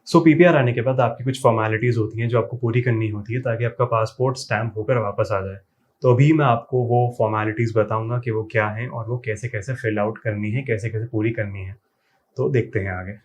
सो PPR आने के बाद आपकी कुछ फॉर्मेलिटीज़ होती हैं जो आपको पूरी करनी होती है ताकि आपका पासपोर्ट स्टैम्प होकर वापस आ जाए। तो अभी मैं आपको वो फॉर्मेलिटीज़ बताऊँगा कि वो क्या हैं और वो कैसे-कैसे फिल आउट करनी है, कैसे-कैसे पूरी करनी है। तो देखते हैं आगे।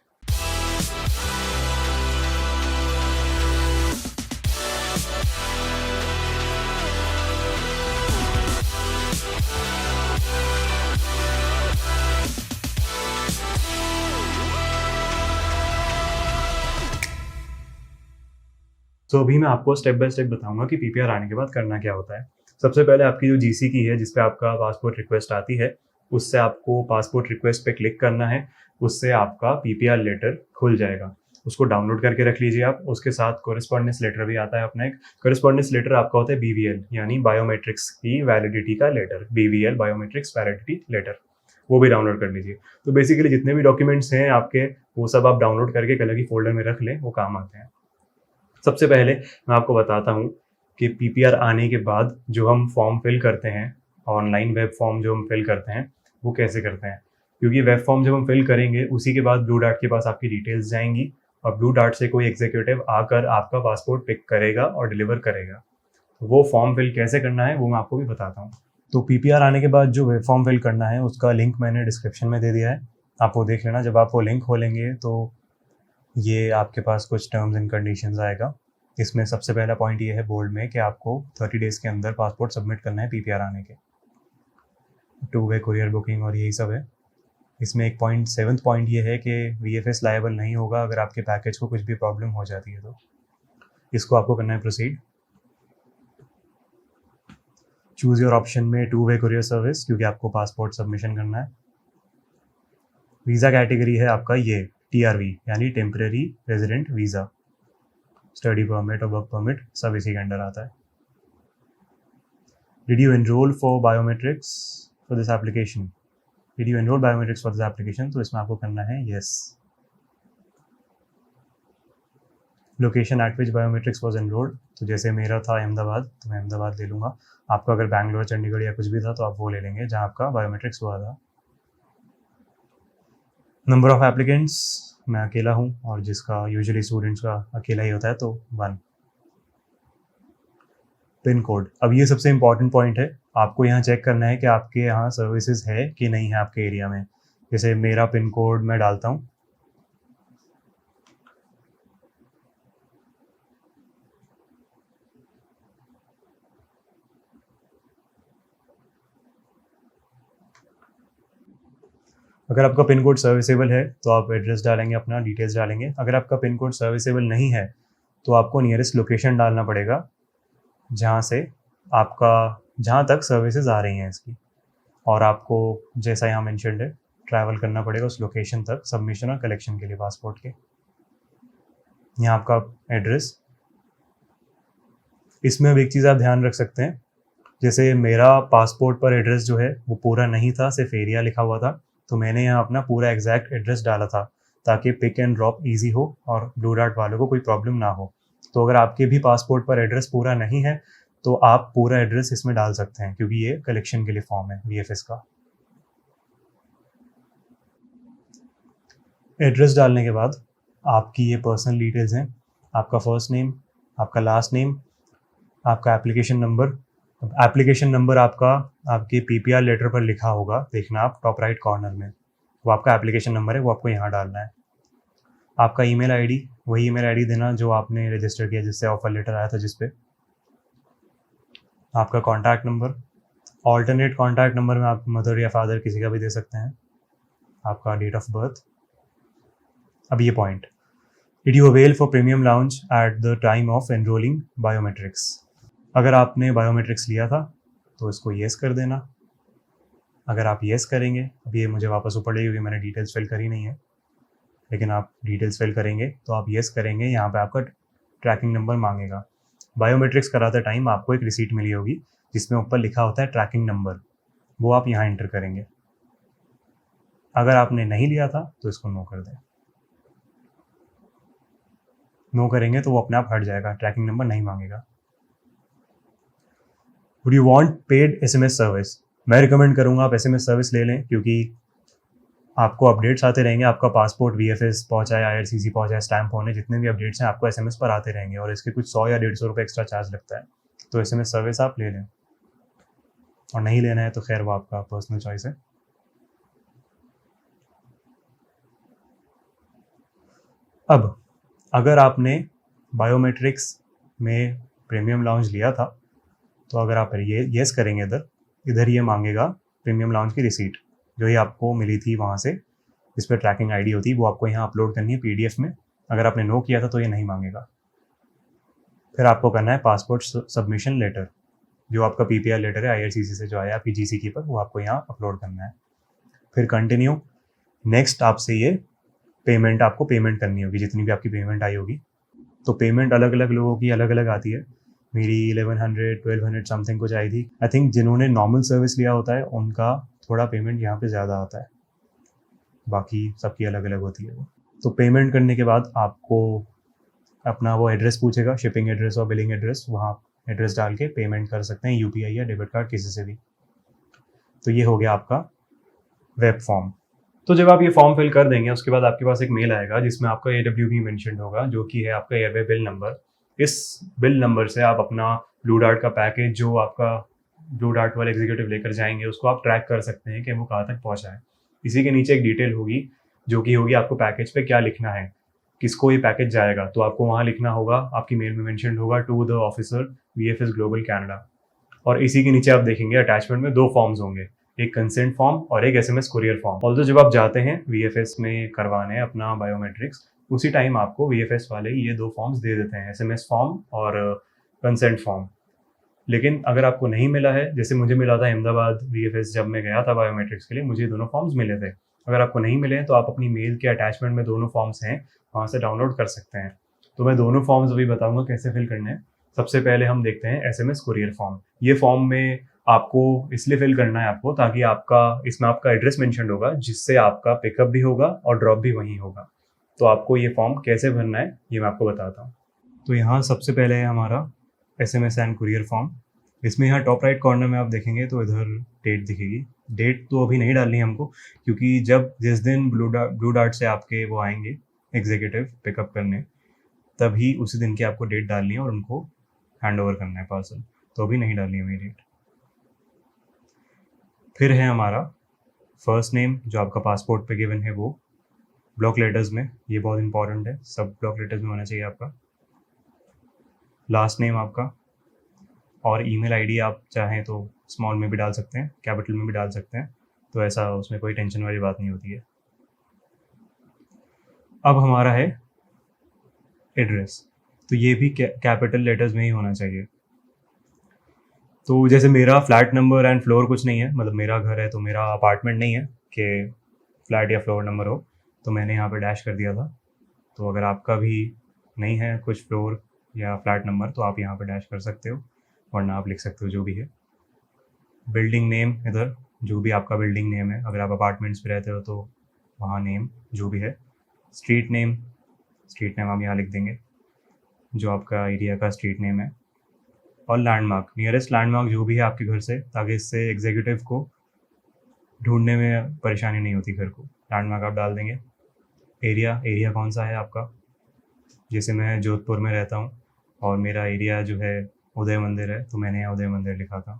तो अभी मैं आपको स्टेप बाय स्टेप बताऊँगा कि पीपीआर आने के बाद करना क्या होता है। सबसे पहले आपकी जो जीसी की है जिस पे आपका पासपोर्ट रिक्वेस्ट आती है, उससे आपको पासपोर्ट रिक्वेस्ट पे क्लिक करना है। उससे आपका पीपीआर लेटर खुल जाएगा। उसको डाउनलोड करके रख लीजिए आप। उसके साथ कॉरेस्पॉन्डेंस लेटर भी आता है अपना एक। कॉरेस्पॉन्डेंस लेटर आपका होता है बीवीएल यानी बायोमेट्रिक्स की वैलिडिटी का letter. BVL biometrics validity letter, वो भी डाउनलोड कर लीजिए। तो बेसिकली जितने भी डॉक्यूमेंट्स हैं आपके, वो सब आप डाउनलोड करके एक अलग ही फ़ोल्डर में रख लें, वो काम आते हैं। सबसे पहले मैं आपको बताता हूँ कि पीपीआर आने के बाद जो हम फॉर्म फिल करते हैं, ऑनलाइन वेब फॉर्म जो हम फिल करते हैं, वो कैसे करते हैं। क्योंकि वेब फॉर्म जब हम फिल करेंगे उसी के बाद ब्लू डार्ट के पास आपकी डिटेल्स जाएंगी और ब्लू डार्ट से कोई एग्जीक्यूटिव आकर आपका पासपोर्ट पिक करेगा और डिलीवर करेगा। तो वो फॉर्म फिल कैसे करना है वो मैं आपको भी बताता हूँ। तो पीपीआर आने के बाद जो वेब फॉर्म फिल करना है उसका लिंक मैंने डिस्क्रिप्शन में दे दिया है, आप वो देख लेना। जब आप वो लिंक खोलेंगे तो ये आपके पास कुछ टर्म्स एंड कंडीशंस आएगा। इसमें सबसे पहला पॉइंट ये है बोल्ड में कि आपको 30 डेज़ के अंदर पासपोर्ट सबमिट करना है पीपीआर आने के। 2 वे कुरियर बुकिंग और यही सब है। इसमें एक पॉइंट 7th पॉइंट ये है कि वीएफएस लायबल नहीं होगा अगर आपके पैकेज को कुछ भी प्रॉब्लम हो जाती है तो। इसको आपको करना है प्रोसीड। चूज़ योर ऑप्शन में 2 वे कुरियर सर्विस, क्योंकि आपको पासपोर्ट सबमिशन करना है। वीज़ा कैटेगरी है आपका ये टीआरवी यानी temporary resident visa. Study permit और वर्क परमिट सब इसी के अंडर आता है। Did you enrol for biometrics for this application? Did you enrol biometrics for this application? तो इसमें आपको करना है yes. Location eight which biometrics was enrolled, तो जैसे मेरा था अहमदाबाद तो मैं अहमदाबाद ले लूँगा। आपका अगर बैंगलोर, चंडीगढ़ या कुछ भी था तो आप वो ले लेंगे जहाँ आपका बायोमेट्रिक्स हुआ था। नंबर ऑफ एप्लीकेंट्स, मैं अकेला हूँ और जिसका यूजुअली स्टूडेंट्स का अकेला ही होता है तो 1। पिन कोड, अब ये सबसे इम्पॉर्टेंट पॉइंट है। आपको यहाँ चेक करना है कि आपके यहाँ सर्विसेज है कि नहीं है आपके एरिया में। जैसे मेरा पिन कोड मैं डालता हूँ, अगर आपका पिन कोड सर्विसेबल है तो आप एड्रेस डालेंगे, अपना डिटेल्स डालेंगे। अगर आपका पिन कोड सर्विसेबल नहीं है तो आपको नियरेस्ट लोकेशन डालना पड़ेगा जहाँ से आपका, जहाँ तक सर्विसेज आ रही हैं इसकी, और आपको जैसा यहाँ मेंशन्ड है ट्रैवल करना पड़ेगा उस लोकेशन तक सबमिशन और कलेक्शन के लिए पासपोर्ट के। यहाँ आपका एड्रेस। इसमें अब एक चीज़ आप ध्यान रख सकते हैं, जैसे मेरा पासपोर्ट पर एड्रेस जो है वो पूरा नहीं था, सिर्फ एरिया लिखा हुआ था, तो मैंने यहाँ अपना पूरा एग्जैक्ट एड्रेस डाला था ताकि पिक एंड ड्रॉप ईजी हो और ब्लू डार्ट वालों को कोई प्रॉब्लम ना हो। तो अगर आपके भी पासपोर्ट पर एड्रेस पूरा नहीं है तो आप पूरा एड्रेस इसमें डाल सकते हैं, क्योंकि ये कलेक्शन के लिए फॉर्म है वीएफएस का। एड्रेस डालने के बाद आपकी ये पर्सनल डिटेल्स हैं, आपका फर्स्ट नेम, आपका लास्ट नेम, आपका एप्लीकेशन नंबर। एप्लीकेशन नंबर आपका आपके पीपीआर लेटर पर लिखा होगा, देखना आप टॉप राइट कॉर्नर में, वो आपका एप्लीकेशन नंबर है, वो आपको यहाँ डालना है। आपका ईमेल आईडी, वही ईमेल आईडी देना जो आपने रजिस्टर किया जिससे ऑफर लेटर आया था जिस पे। आपका contact number, alternate contact number में आप मदर या फादर किसी का भी दे सकते हैं। आपका डेट ऑफ बर्थ। अब ये point, did you avail for premium lounge at the time of enrolling biometrics? अगर आपने बायोमेट्रिक्स लिया था तो इसको येस कर देना। अगर आप येस करेंगे, अब ये मुझे वापस ऊपर ले क्योंकि मैंने डिटेल्स फिल करी नहीं है, लेकिन आप डिटेल्स फिल करेंगे तो आप येस करेंगे, यहाँ पे आपका ट्रैकिंग नंबर मांगेगा। बायोमेट्रिक्स कराते टाइम आपको एक रिसीट मिली होगी जिसमें ऊपर लिखा होता है ट्रैकिंग नंबर, वो आप यहाँ एंटर करेंगे। अगर आपने नहीं लिया था तो इसको नो कर दें। नो करेंगे तो वो अपने आप हट जाएगा, ट्रैकिंग नंबर नहीं मांगेगा। Would you want paid SMS service? मैं रिकमेंड करूँगा आप एसएमएस सर्विस ले लें, क्योंकि आपको अपडेट्स आते रहेंगे, आपका पासपोर्ट वीएफएस पहुंचा है, आईआरसीसी पहुंचा है, स्टैम्प होने, जितने भी अपडेट्स हैं आपको एसएमएस पर आते रहेंगे और इसके कुछ 100 या 150 रुपये एक्स्ट्रा चार्ज लगता है। तो एसएमएस सर्विस आप ले लें, और नहीं लेना है तो खैर वो आपका पर्सनल चॉइस है। अब अगर आपने बायोमेट्रिक्स में प्रीमियम लाउंज लिया था, तो अगर आप ये येस करेंगे इधर ये मांगेगा प्रीमियम लाउंज की रिसीट, जो ये आपको मिली थी वहाँ से, जिस पर ट्रैकिंग आईडी होती है, वो आपको यहाँ अपलोड करनी है पीडीएफ में। अगर आपने नो किया था तो ये नहीं मांगेगा। फिर आपको करना है पासपोर्ट सबमिशन लेटर, जो आपका पीपीआर लेटर है आईआरसीसी से जो आया आपकी जीसीकी पर, वो आपको यहाँ अपलोड करना है। फिर कंटिन्यू। नेक्स्ट आपसे ये पेमेंट, आपको पेमेंट करनी होगी, जितनी भी आपकी पेमेंट आई होगी। तो पेमेंट अलग अलग लोगों की अलग अलग आती है। मेरी 1100 1200 समथिंग कुछ आई थी। आई थिंक जिन्होंने नॉर्मल सर्विस लिया होता है उनका थोड़ा पेमेंट यहाँ पे ज़्यादा आता है, बाकी सबकी अलग अलग होती है वो। तो पेमेंट करने के बाद आपको अपना वो एड्रेस पूछेगा, शिपिंग एड्रेस और बिलिंग एड्रेस, वहाँ एड्रेस डाल के पेमेंट कर सकते हैं यूपीआई या डेबिट कार्ड किसी से भी। तो ये हो गया आपका वेब फॉर्म। तो जब आप ये फॉर्म फिल कर देंगे उसके बाद आपके पास एक मेल आएगा जिसमें आपका AWP मेंशन होगा, जो कि है आपका एयरवे बिल नंबर। इस बिल नंबर से आप अपना ब्लू डार्ट का पैकेज, जो आपका ब्लू डार्ट वाले एग्जीक्यूटिव लेकर जाएंगे, उसको आप ट्रैक कर सकते हैं कि वो कहाँ तक पहुँचा है। इसी के नीचे एक डिटेल होगी जो कि होगी आपको पैकेज पे क्या लिखना है, किसको ये पैकेज जाएगा। तो आपको वहाँ लिखना होगा, आपकी मेल में मेंशन होगा, to the officer VFS global Canada. और इसी के नीचे आप देखेंगे अटैचमेंट में 2 फॉर्म्स होंगे, एक कंसेंट फॉर्म और एक SMS कुरियर फॉर्म। ऑल्सो जब आप जाते हैं VFS में करवाने अपना बायोमेट्रिक्स, उसी टाइम आपको VFS वाले ये 2 फॉर्म्स दे देते हैं, SMS फॉर्म और कंसेंट फॉर्म। लेकिन अगर आपको नहीं मिला है, जैसे मुझे मिला था अहमदाबाद VFS जब मैं गया था बायोमेट्रिक्स के लिए, मुझे दोनों फॉर्म्स मिले थे। अगर आपको नहीं मिले हैं तो आप अपनी मेल के अटैचमेंट में दोनों फॉर्म्स हैं, वहाँ से डाउनलोड कर सकते हैं। तो मैं दोनों फॉर्म्स अभी बताऊंगा कैसे फिल करने हैं। सबसे पहले हम देखते हैं SMS कुरियर फॉर्म। ये फॉर्म में आपको इसलिए फिल करना है आपको, ताकि इसमें आपका एड्रेस मेंशन होगा, जिससे आपका पिकअप भी होगा और ड्रॉप भी वहीं होगा। तो आपको ये फॉर्म कैसे भरना है ये मैं आपको बताता हूँ। तो यहाँ सबसे पहले है हमारा SMS एंड कुरियर फॉर्म। इसमें यहाँ टॉप राइट कॉर्नर में आप देखेंगे तो इधर डेट दिखेगी। डेट तो अभी नहीं डालनी है हमको, क्योंकि जिस दिन ब्लू डार्ट से आपके वो आएंगे एग्जीक्यूटिव पिकअप करने, तभी उसी दिन की आपको डेट डालनी है और उनको हैंड ओवर करना है पार्सल। तो अभी नहीं डालनी है मेरी डेट। फिर है हमारा फर्स्ट नेम, जो आपका पासपोर्ट पे गिवन है, वो ब्लॉक लेटर्स में, ये बहुत इंपॉर्टेंट है, सब ब्लॉक लेटर्स में होना चाहिए आपका। लास्ट नेम आपका, और ईमेल आईडी आप चाहें तो स्मॉल में भी डाल सकते हैं, कैपिटल में भी डाल सकते हैं, तो ऐसा उसमें कोई टेंशन वाली बात नहीं होती है। अब हमारा है एड्रेस, तो ये भी कैपिटल लेटर्स में ही होना चाहिए। तो जैसे मेरा फ्लैट नंबर एंड फ्लोर कुछ नहीं है, मतलब मेरा घर है तो मेरा अपार्टमेंट नहीं है कि फ्लैट या फ्लोर नंबर हो, तो मैंने यहाँ पे डैश कर दिया था। तो अगर आपका भी नहीं है कुछ फ्लोर या फ्लैट नंबर तो आप यहाँ पे डैश कर सकते हो, वरना आप लिख सकते हो जो भी है। बिल्डिंग नेम इधर, जो भी आपका बिल्डिंग नेम है, अगर आप अपार्टमेंट्स पे रहते हो तो वहाँ नेम जो भी है। स्ट्रीट नेम आप यहाँ लिख देंगे, जो आपका एरिया का स्ट्रीट नेम है। और लैंडमार्क, नियरेस्ट लैंडमार्क जो भी है आपके घर से, ताकि इससे एग्जीक्यूटिव को ढूंढने में परेशानी नहीं होती घर को। लैंडमार्क आप डाल देंगे। एरिया कौन सा है आपका, जैसे मैं जोधपुर में रहता हूँ और मेरा एरिया जो है उदय मंदिर है, तो मैंने यहाँ उदय मंदिर लिखा था।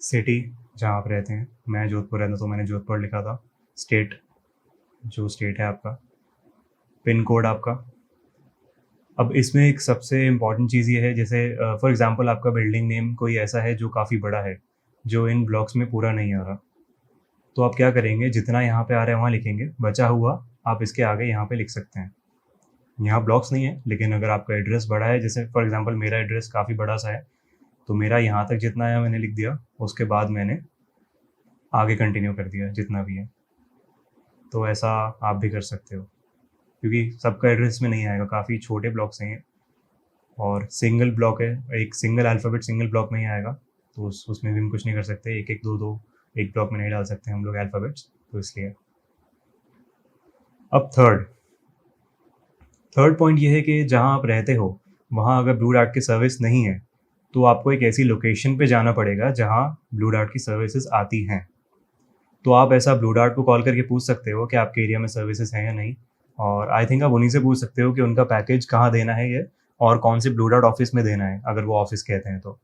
सिटी जहाँ आप रहते हैं, मैं जोधपुर रहता हूँ तो मैंने जोधपुर लिखा था। स्टेट, जो स्टेट है आपका। पिन कोड आपका। अब इसमें एक सबसे इम्पॉर्टेंट चीज़ ये है, जैसे फॉर एग्जांपल आपका बिल्डिंग नेम कोई ऐसा है जो काफ़ी बड़ा है, जो इन ब्लॉक्स में पूरा नहीं आ रहा, तो आप क्या करेंगे, जितना यहाँ पे आ रहा है वहाँ लिखेंगे, बचा हुआ आप इसके आगे यहाँ पे लिख सकते हैं। यहाँ ब्लॉक्स नहीं है, लेकिन अगर आपका एड्रेस बड़ा है, जैसे फॉर एग्जांपल मेरा एड्रेस काफ़ी बड़ा सा है, तो मेरा यहाँ तक जितना आया मैंने लिख दिया, उसके बाद मैंने आगे कंटिन्यू कर दिया जितना भी है। तो ऐसा आप भी कर सकते हो, क्योंकि सबका एड्रेस में नहीं आएगा, काफ़ी छोटे ब्लॉक्स हैं और सिंगल ब्लॉक है, एक सिंगल अल्फ़ाबेट सिंगल ब्लॉक में ही आएगा, तो उसमें भी हम कुछ नहीं कर सकते। एक दो एक ब्लॉक में नहीं डाल सकते हम लोग अल्फ़ाबेट्स, तो इसलिए। अब थर्ड पॉइंट ये है कि जहाँ आप रहते हो वहाँ अगर ब्लू डार्ट की सर्विस नहीं है, तो आपको एक ऐसी लोकेशन पे जाना पड़ेगा जहाँ ब्लू डार्ट की सर्विसेज आती हैं। तो तो आप ऐसा ब्लू डार्ट को कॉल करके पूछ सकते हो कि आपके एरिया में सर्विसेज हैं या नहीं, और आई थिंक आप उन्हीं से पूछ सकते हो कि उनका पैकेज कहाँ देना है ये, और कौन से ब्लू डार्ट ऑफिस में देना है, अगर वो ऑफिस कहते हैं तो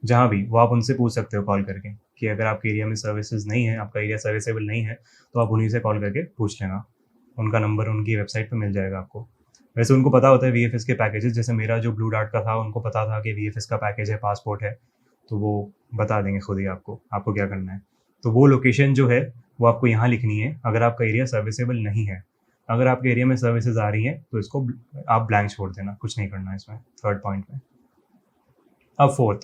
जहाँ भी वो आप उनसे पूछ सकते हो कॉल करके कि अगर आपके एरिया में सर्विसेज नहीं है, आपका एरिया सर्विसेबल नहीं है, तो आप उन्हीं से कॉल करके पूछ लेना। उनका नंबर उनकी वेबसाइट पे मिल जाएगा आपको। वैसे उनको पता होता है वीएफएस के पैकेजेस, जैसे मेरा जो ब्लू डार्ट का था उनको पता था कि वीएफएस का पैकेज है, पासपोर्ट है, तो वो बता देंगे खुद ही आपको क्या करना है। तो वो लोकेशन जो है वो आपको यहाँ लिखनी है अगर आपका एरिया सर्विसेबल नहीं है। अगर आपके एरिया में सर्विसेज आ रही हैं तो इसको आप ब्लैंक छोड़ देना, कुछ नहीं करना इसमें, थर्ड पॉइंट में। अब फोर्थ,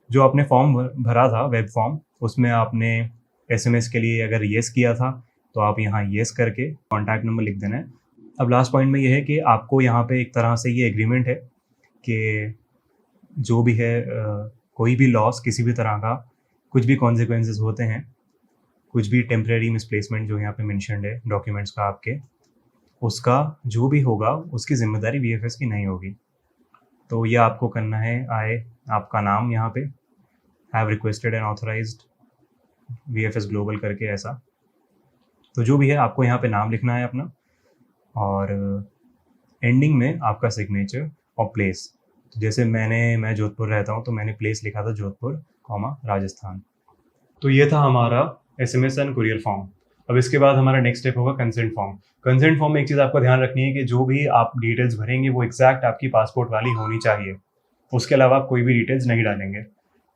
जो आपने फॉर्म भरा था वेब फॉर्म, उसमें आपने एसएमएस के लिए अगर येस किया था तो आप यहाँ येस करके कॉन्टैक्ट नंबर लिख देना है। अब लास्ट पॉइंट में ये है कि आपको यहाँ पे एक तरह से ये एग्रीमेंट है कि जो भी है कोई भी लॉस, किसी भी तरह का कुछ भी कॉन्सिक्वेंसेस होते हैं, कुछ भी टेम्परेरी मिसप्लेसमेंट जो यहाँ पे मेंशन्ड है डॉक्यूमेंट्स का आपके, उसका जो भी होगा उसकी जिम्मेदारी वीएफएस की नहीं होगी। तो ये आपको करना है, आपका नाम यहाँ पे have requested and authorised VFS global करके ऐसा, तो जो भी है आपको यहाँ पे नाम लिखना है अपना, और एंडिंग में आपका सिग्नेचर और प्लेस। तो जैसे मैं जोधपुर रहता हूँ तो मैंने प्लेस लिखा था जोधपुर, राजस्थान। तो ये था हमारा एसएमएस एंड कुरियर फॉर्म। अब इसके बाद हमारा नेक्स्ट स्टेप होगा कंसेंट फॉर्म। कंसेंट फॉर्म में एक चीज़ आपको ध्यान रखनी है कि जो भी आप डिटेल्स भरेंगे वो एग्जैक्ट आपकी पासपोर्ट वाली होनी चाहिए, उसके अलावा आप कोई भी डिटेल्स नहीं डालेंगे।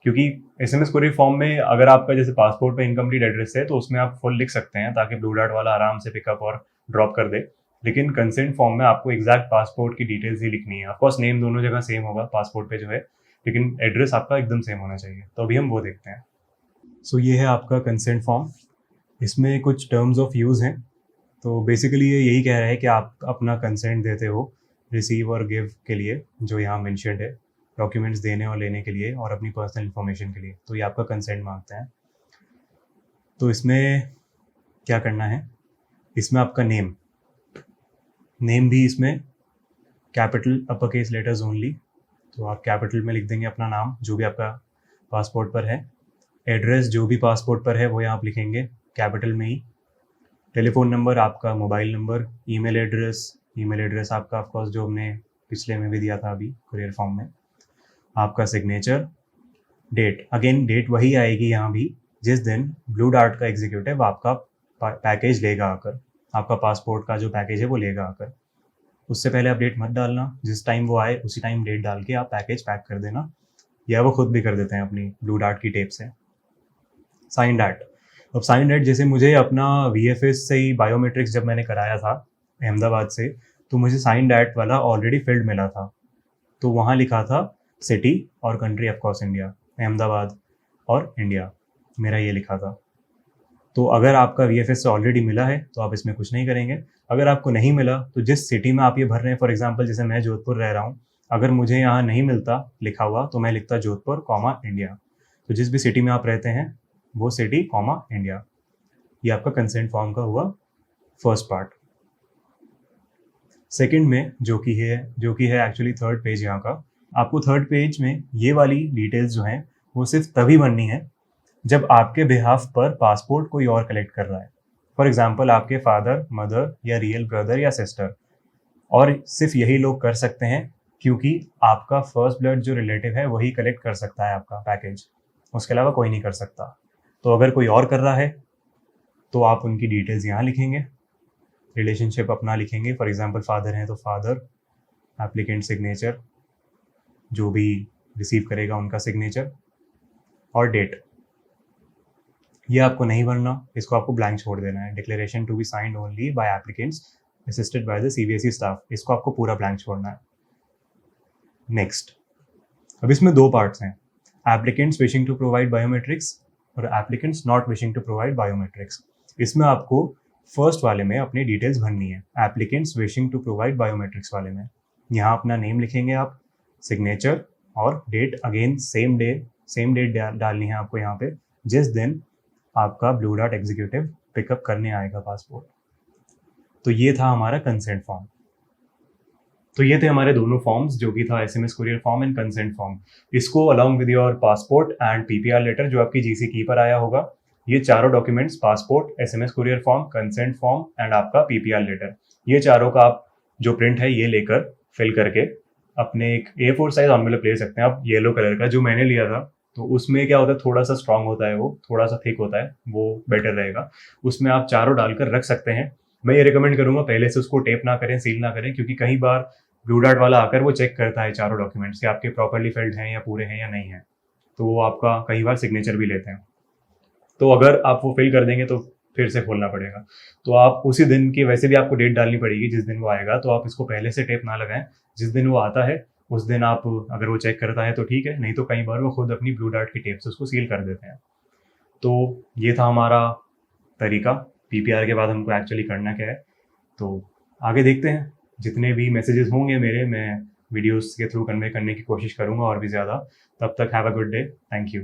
क्योंकि एसएमएस कुरियर फॉर्म में अगर आपका जैसे पासपोर्ट पे इनकम्प्लीट एड्रेस है तो उसमें आप फुल लिख सकते हैं ताकि ब्लू डार्ट वाला आराम से पिकअप और ड्रॉप कर दे, लेकिन कंसेंट फॉर्म में आपको एग्जैक्ट पासपोर्ट की डिटेल्स ही लिखनी है। ऑफकोर्स नेम दोनों जगह सेम होगा पासपोर्ट पे जो है, लेकिन एड्रेस आपका एकदम सेम होना चाहिए। तो अभी हम वो देखते हैं। सो ये है आपका कंसेंट फॉर्म। इसमें कुछ टर्म्स ऑफ यूज़ हैं। तो बेसिकली ये यही कह रहा है कि आप अपना कंसेंट देते हो रिसीव और गिव के लिए, जो यहाँ मेंशन्ड है, डॉक्यूमेंट्स देने और लेने के लिए और अपनी पर्सनल इन्फॉर्मेशन के लिए। तो ये आपका कंसेंट मांगता है। तो इसमें क्या करना है, इसमें आपका नेम भी इसमें capital upper case letters only, तो आप कैपिटल में लिख देंगे अपना नाम जो भी आपका पासपोर्ट पर है। एड्रेस जो भी पासपोर्ट पर है वो यहाँ आप लिखेंगे कैपिटल में ही। टेलीफोन नंबर आपका, मोबाइल नंबर, ईमेल एड्रेस आपका ऑफकोर्स जो हमने पिछले में भी दिया था अभी कुरियर फॉर्म में। आपका सिग्नेचर, डेट, अगेन डेट वही आएगी यहाँ भी जिस दिन ब्लू डार्ट का एग्जीक्यूटिव आपका पैकेज लेगा आकर, आपका पासपोर्ट का जो पैकेज है वो लेगा आकर। उससे पहले आप डेट मत डालना, जिस टाइम वो आए उसी टाइम डेट डाल के आप पैकेज पैक कर देना, या वो खुद भी कर देते हैं अपनी ब्लू डार्ट की टेप से। साइन डैट, अब साइन डैट जैसे मुझे अपना वीएफएस से ही बायोमेट्रिक्स जब मैंने कराया था अहमदाबाद से, तो मुझे साइन डैट वाला ऑलरेडी फील्ड मिला था। तो वहाँ लिखा था सिटी और कंट्री, ऑफकोर्स इंडिया, अहमदाबाद और इंडिया, मेरा ये लिखा था। तो अगर आपका वीएफएस से ऑलरेडी मिला है तो आप इसमें कुछ नहीं करेंगे। अगर आपको नहीं मिला तो जिस सिटी में आप ये भर रहे हैं, फॉर एग्जांपल जैसे मैं जोधपुर रह रहा हूँ, अगर मुझे यहाँ नहीं मिलता लिखा हुआ तो मैं लिखता जोधपुर इंडिया। तो जिस भी सिटी में आप रहते हैं वो सिटी इंडिया। ये आपका कंसेंट फॉर्म का हुआ फर्स्ट पार्ट। सेकंड में जो कि है एक्चुअली थर्ड पेज यहाँ का, आपको थर्ड पेज में ये वाली डिटेल्स जो हैं वो सिर्फ तभी भरनी है जब आपके बिहाफ पर पासपोर्ट कोई और कलेक्ट कर रहा है। फॉर एग्जाम्पल आपके फादर, मदर या रियल ब्रदर या सिस्टर, और सिर्फ यही लोग कर सकते हैं क्योंकि आपका फर्स्ट ब्लड जो रिलेटिव है वही कलेक्ट कर सकता है आपका पैकेज, उसके अलावा कोई नहीं कर सकता। तो अगर कोई और कर रहा है तो आप उनकी डिटेल्स यहाँ लिखेंगे, रिलेशनशिप अपना लिखेंगे। फॉर एग्जाम्पल फादर हैं तो फादर, एप्लीकेंट सिग्नेचर, जो भी रिसीव करेगा उनका सिग्नेचर, और डेट। ये आपको नहीं भरना, इसको आपको ब्लैंक छोड़ देना है। Declaration to be signed only by applicants assisted by the CBSE staff, इसको आपको पूरा ब्लैंक छोड़ना है। नेक्स्ट, अब इसमें दो पार्ट्स हैं, applicants wishing to provide biometrics और applicants not wishing to provide biometrics. इसमें आपको फर्स्ट वाले में अपनी डिटेल्स भरनी है, applicants wishing to provide biometrics वाले में। यहाँ अपना नेम लिखेंगे आप, सिग्नेचर और डेट, अगेन सेम डेट डालनी है आपको यहाँ पे जिस दिन आपका ब्लू डार्ट एग्जीक्यूटिव पिकअप करने आएगा पासपोर्ट। तो ये था हमारा कंसेंट फॉर्म। तो ये थे हमारे दोनों फॉर्म्स, जो कि था SMS courier form and consent form. इसको along with your passport and PPR letter जो आपकी जीसी की पर आया होगा, ये चारों documents passport, SMS courier form, consent form and आपका पीपीआर लेटर, ये चारों का आप जो प्रिंट है ये लेकर फिल करके अपने एक A4 साइज एनवेलप ले सकते हैं आप, येलो कलर का जो मैंने लिया था। तो उसमें क्या होता है, थोड़ा सा स्ट्रांग होता है, वो थोड़ा सा थिक होता है, वो बेटर रहेगा। उसमें आप चारों डालकर रख सकते हैं। मैं ये रिकमेंड करूंगा पहले से उसको टेप ना करें, सील ना करें, क्योंकि कई बार ब्लू डार्ट वाला आकर वो चेक करता है चारों डॉक्यूमेंट्स कि आपके प्रॉपरली फिल्ड हैं या पूरे हैं या नहीं है, तो वो आपका कई बार सिग्नेचर भी लेते हैं। तो अगर आप वो फिल कर देंगे तो फिर से खोलना पड़ेगा। तो आप उसी दिन की, वैसे भी आपको डेट डालनी पड़ेगी जिस दिन वो आएगा, तो आप इसको पहले से टेप ना लगाएं। जिस दिन वो आता है उस दिन आप, अगर वो चेक करता है तो ठीक है, नहीं तो कई बार वो खुद अपनी ब्लू डार्ट की टेप से उसको सील कर देते हैं। तो ये था हमारा तरीका। पीपीआर के बाद हमको एक्चुअली करना क्या है, तो आगे देखते हैं। जितने भी मैसेजेस होंगे मेरे, मैं वीडियोस के थ्रू कन्वे करने की कोशिश करूंगा और भी ज़्यादा। तब तक have a good day. Thank you.